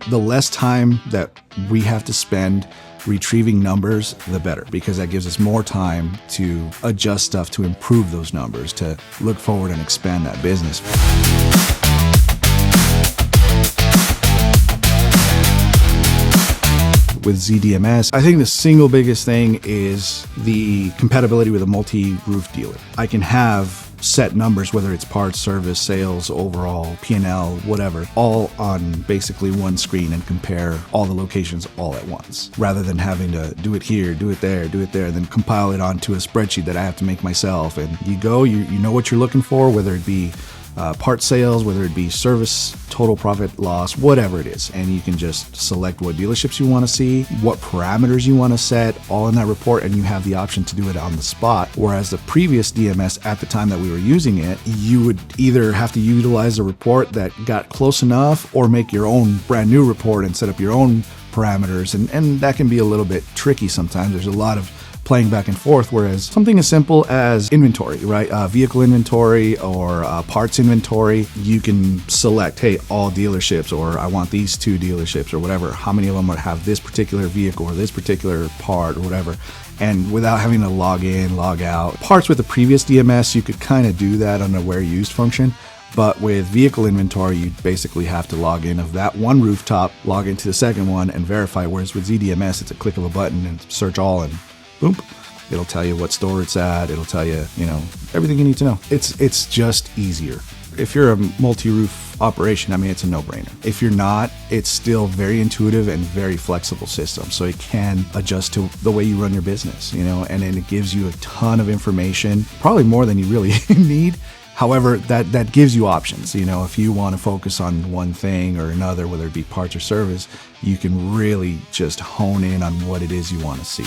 The less time that we have to spend retrieving numbers, the better, because that gives us more time to adjust stuff to improve those numbers, to look forward and expand that business. With ZiiDMS, I think the single biggest thing is the compatibility with a multi-roof dealer. I can have set numbers, whether it's parts, service, sales, overall, P&L, whatever, all on basically one screen and compare all the locations all at once, rather than having to do it here, do it there, and then compile it onto a spreadsheet that I have to make myself. And you know what you're looking for, whether it be part sales, whether it be service, total profit loss, whatever it is. And you can just select what dealerships you want to see, what parameters you want to set, all in that report, and you have the option to do it on the spot. Whereas the previous DMS, at the time that we were using it, you would either have to utilize a report that got close enough or make your own brand new report and set up your own parameters. And that can be a little bit tricky sometimes. There's a lot of playing back and forth, whereas something as simple as inventory, right? Vehicle inventory or parts inventory, you can select, hey, all dealerships, or I want these 2 dealerships or whatever. How many of them would have this particular vehicle or this particular part or whatever? And without having to log in, log out. Parts with the previous DMS, you could kind of do that on the where used function. But with vehicle inventory, you basically have to log in of that one rooftop, log into the second one and verify. Whereas with ZiiDMS, it's a click of a button and search all, and boom, it'll tell you what store it's at. It'll tell you, everything you need to know. It's just easier. If you're a multi-roof operation, I mean, it's a no-brainer. If you're not, it's still very intuitive and very flexible system. So it can adjust to the way you run your business, and then it gives you a ton of information, probably more than you really need. However, that gives you options. If you want to focus on one thing or another, whether it be parts or service, you can really just hone in on what it is you want to see.